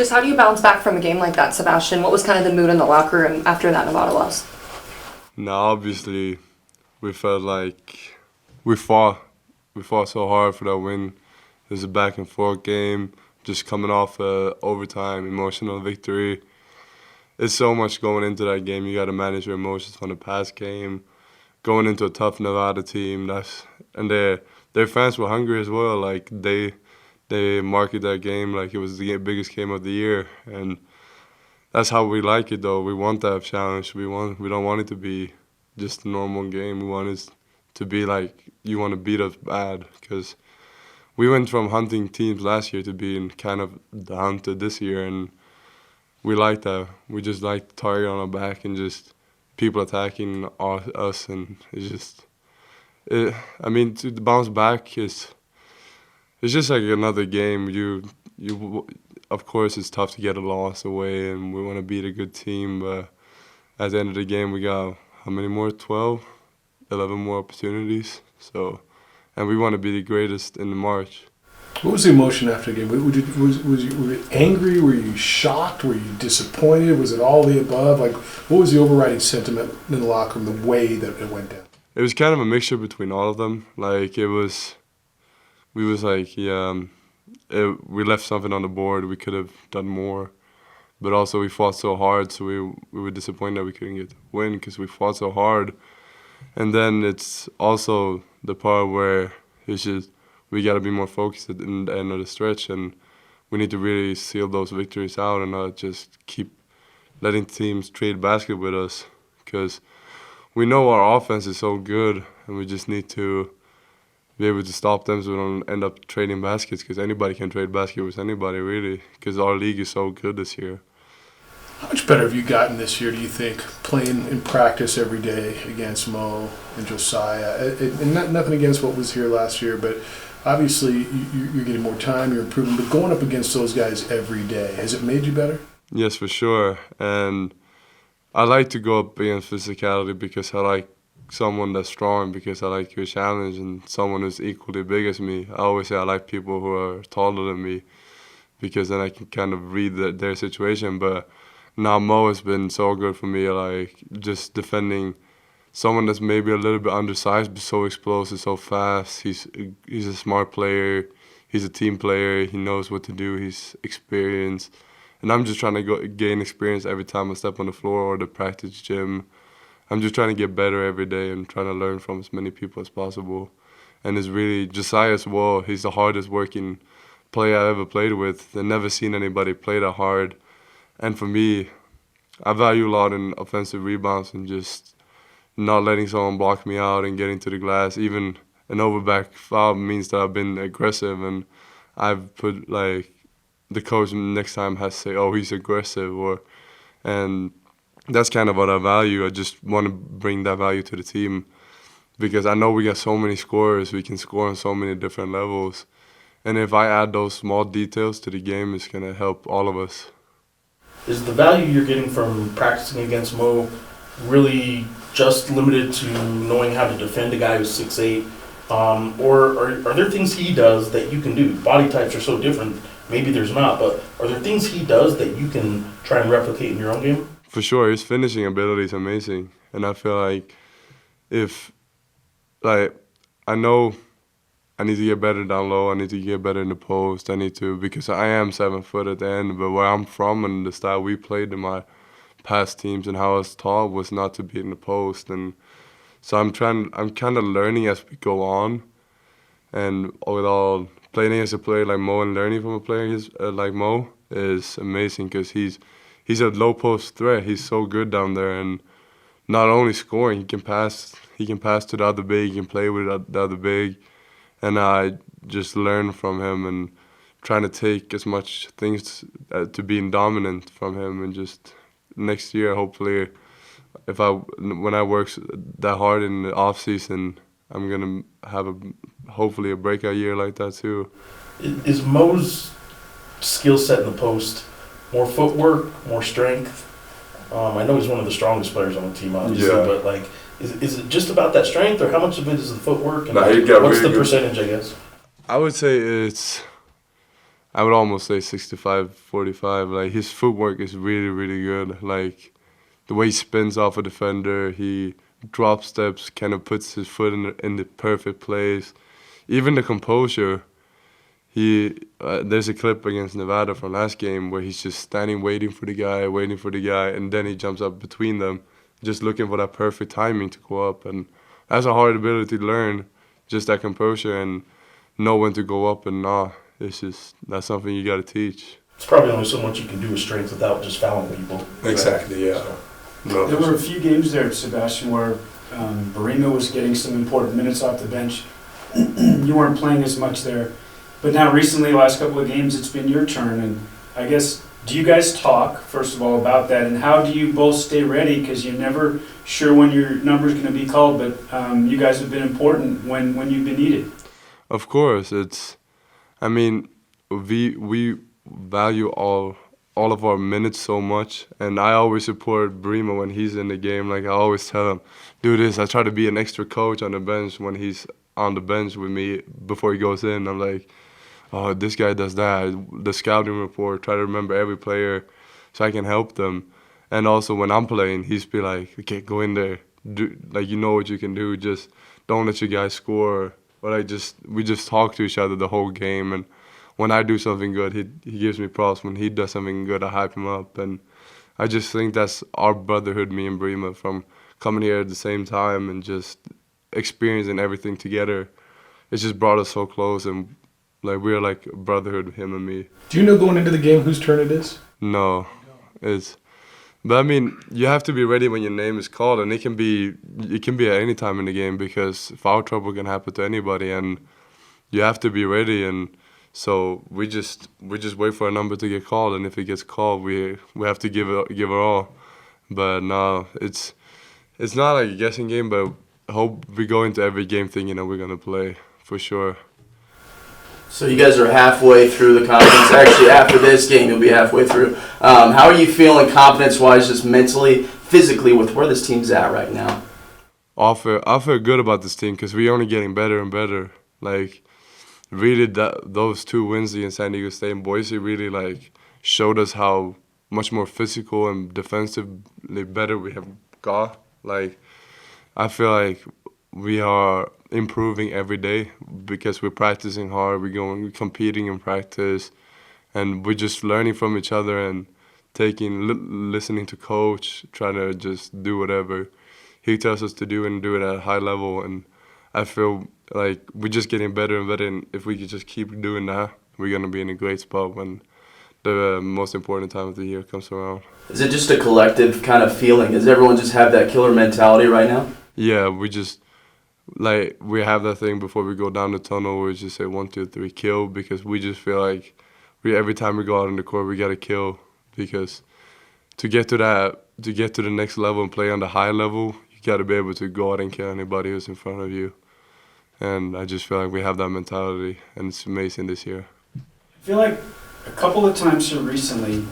Just how do you bounce back from a game like that, Sebastian? What was kind of the mood in the locker room after that Nevada loss? Now, obviously, we felt like we fought so hard for that win. It was a back and forth game, just coming off a overtime emotional victory. It's so much going into that game. You got to manage your emotions from the past game, going into a tough Nevada team. And their fans were hungry as well. Like they marketed that game like it was the biggest game of the year, and that's how we like it. Though we want that challenge. We don't want it to be just a normal game. We want it to be like you want to beat us bad, because we went from hunting teams last year to being kind of the hunted this year, and we like that. We just like the target on our back and just people attacking us, and it's just. To bounce back it's just like another game. Of course, it's tough to get a loss away, and we want to beat a good team. But at the end of the game, we got how many more? 12, 11 more opportunities. So, and we want to be the greatest in the March. What was the emotion after the game? Were you angry? Were you shocked? Were you disappointed? Was it all the above? Like, what was the overriding sentiment in the locker room, the way that it went down? It was kind of a mixture between all of them. Like, we was like, we left something on the board. We could have done more. But also we fought so hard, so we were disappointed that we couldn't get the win because we fought so hard. And then it's also the part where it's just we got to be more focused at the end of the stretch, and we need to really seal those victories out and not just keep letting teams trade basket with us, because we know our offense is so good, and we just need to be able to stop them so we don't end up trading baskets, because anybody can trade basket with anybody, really, because our league is so good this year. How much better have you gotten this year, do you think, playing in practice every day against Mo and Josiah? And nothing against what was here last year, but obviously you're getting more time, you're improving, but going up against those guys every day, has it made you better? Yes, for sure. And I like to go up against physicality because I like someone that's strong, because I like your challenge, and someone who's equally big as me. I always say I like people who are taller than me, because then I can kind of read their situation. But now Mo has been so good for me, like just defending someone that's maybe a little bit undersized but so explosive, so fast. He's a smart player. He's a team player. He knows what to do. He's experienced. And I'm just trying to gain experience every time I step on the floor or the practice gym. I'm just trying to get better every day and trying to learn from as many people as possible. And it's really Josiah as well. He's the hardest working player I ever played with. I've never seen anybody play that hard. And for me, I value a lot in offensive rebounds and just not letting someone block me out and getting to the glass. Even an overback foul means that I've been aggressive, and I've put, like, the coach next time has to say, oh, he's aggressive, and that's kind of what I value. I just want to bring that value to the team, because I know we got so many scorers. We can score on so many different levels. And if I add those small details to the game, it's going to help all of us. Is the value you're getting from practicing against Mo really just limited to knowing how to defend a guy who's 6'8"? Or are there things he does that you can do? Body types are so different. Maybe there's not, but are there things he does that you can try and replicate in your own game? For sure, his finishing ability is amazing. And I feel like I know I need to get better down low, I need to get better in the post, because I am 7 foot at the end, but where I'm from and the style we played in my past teams and how I was taught was not to be in the post. And so I'm kind of learning as we go on, and with all playing against a player like Mo and learning from a player like Mo is amazing, because he's a low post threat. He's so good down there, and not only scoring, he can pass to the other big, he can play with the other big, and I just learn from him and trying to take as much things to being dominant from him. And just next year, hopefully, when I work that hard in the off season, I'm gonna have hopefully a breakout year like that too. Is Mo's skill set in the post more footwork, more strength? I know he's one of the strongest players on the team, obviously, but like, is it just about that strength, or how much of it is the footwork? And what's the percentage, I guess? I would say it's I would almost say 65-45. Like, his footwork is really, really good. Like, the way he spins off a defender, he drop steps, kind of puts his foot in the perfect place. Even the composure. There's a clip against Nevada from last game where he's just standing, waiting for the guy, and then he jumps up between them, just looking for that perfect timing to go up. And that's a hard ability to learn, just that composure and know when to go up and not. That's something you got to teach. It's probably only so much you can do with strength without just fouling people. Exactly, yeah. So, No, There were a few games there, Sebastian, where Barima was getting some important minutes off the bench. You weren't playing as much there. But now recently, last couple of games, it's been your turn. And I guess, do you guys talk, first of all, about that? And how do you both stay ready? Because you're never sure when your number's going to be called, but you guys have been important when you've been needed. Of course, we value all of our minutes so much, and I always support Brima when he's in the game. Like, I always tell him, do this. I try to be an extra coach on the bench when he's on the bench with me before he goes in. I'm like, oh, this guy does that. The scouting report, try to remember every player so I can help them. And also when I'm playing, he's be like, okay, go in there. You know what you can do. Just don't let your guys score. But we just talk to each other the whole game. And when I do something good, he gives me props. When he does something good, I hype him up. And I just think that's our brotherhood, me and Brima, from coming here at the same time and just experiencing everything together. It's just brought us so close, and like we're like a brotherhood, him and me. Do you know going into the game whose turn it is? No, but I mean, you have to be ready when your name is called, and it can be at any time in the game because foul trouble can happen to anybody, and you have to be ready. And so we just wait for a number to get called, and if it gets called, we have to give it all. But no, it's not like a guessing game, but I hope we go into every game thinking that we're gonna play for sure. So you guys are halfway through the conference. Actually, after this game, you'll be halfway through. How are you feeling confidence-wise, just mentally, physically, with where this team's at right now? I feel good about this team because we're only getting better and better. Like, really, those 2 wins against San Diego State and Boise really like showed us how much more physical and defensively better we have got. Like, I feel like we are improving every day because we're practicing hard, we're competing in practice, and we're just learning from each other and listening to coach, trying to just do whatever he tells us to do and do it at a high level. And I feel like we're just getting better and better, and if we could just keep doing that, we're going to be in a great spot when the most important time of the year comes around. Is it just a collective kind of feeling? Does everyone just have that killer mentality right now? Yeah, we have that thing before we go down the tunnel where we just say 1, 2, 3, kill, because we just feel like every time we go out on the court we gotta kill, because to get to the next level and play on the high level, you gotta be able to go out and kill anybody who's in front of you. And I just feel like we have that mentality, and it's amazing this year. I feel like a couple of times here recently,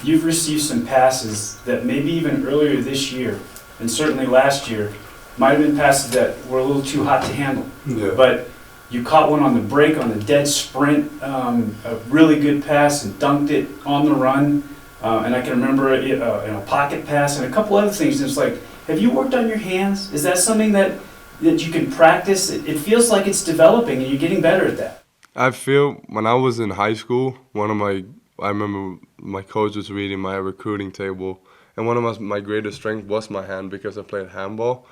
you've received some passes that maybe even earlier this year, and certainly last year, might have been passes that were a little too hot to handle. Yeah. But you caught one on the break, on the dead sprint, a really good pass, and dunked it on the run. And I can remember a pocket pass and a couple other things. And it's like, have you worked on your hands? Is that something that you can practice? It feels like it's developing, and you're getting better at that. I feel when I was in high school, I remember my coach was reading my recruiting table, and one of my greatest strengths was my hand because I played handball.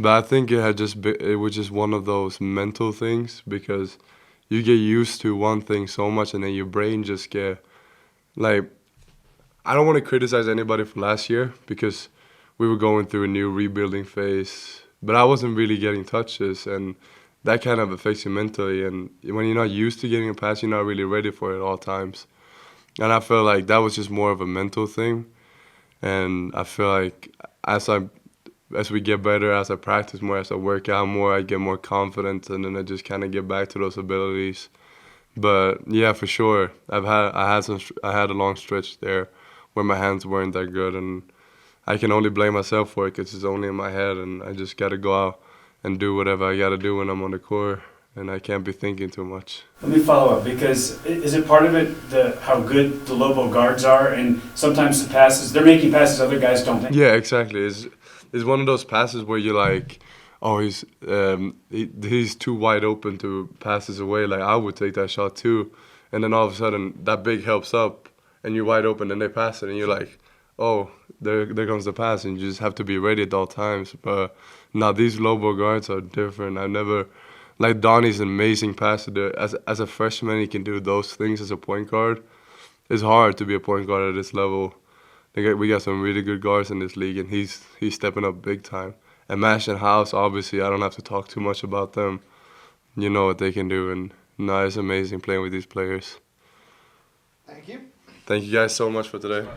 But I think it was just one of those mental things, because you get used to one thing so much and then your brain just get, like, I don't want to criticize anybody for last year because we were going through a new rebuilding phase, but I wasn't really getting touches, and that kind of affects you mentally. And when you're not used to getting a pass, you're not really ready for it at all times. And I feel like that was just more of a mental thing. And I feel like as we get better, as I practice more, as I work out more, I get more confident, and then I just kind of get back to those abilities. But yeah, for sure, I had a long stretch there where my hands weren't that good, and I can only blame myself for it because it's only in my head, and I just got to go out and do whatever I got to do when I'm on the court. and I can't be thinking too much. Let me follow up, because is it part of it how good the Lobo guards are, and sometimes the passes, they're making passes other guys don't make? Yeah, exactly. It's one of those passes where you're like, oh, he's too wide open to pass this away. Like, I would take that shot too. And then all of a sudden, that big helps up, and you're wide open, and they pass it, and you're like, oh, there comes the pass, and you just have to be ready at all times. But now these Lobo guards are different. I've never, like, Donnie's an amazing passer. As a freshman, he can do those things as a point guard. It's hard to be a point guard at this level. We got some really good guards in this league, and he's stepping up big time. And Mash and House, obviously, I don't have to talk too much about them. You know what they can do, and no, it's amazing playing with these players. Thank you. Thank you guys so much for today.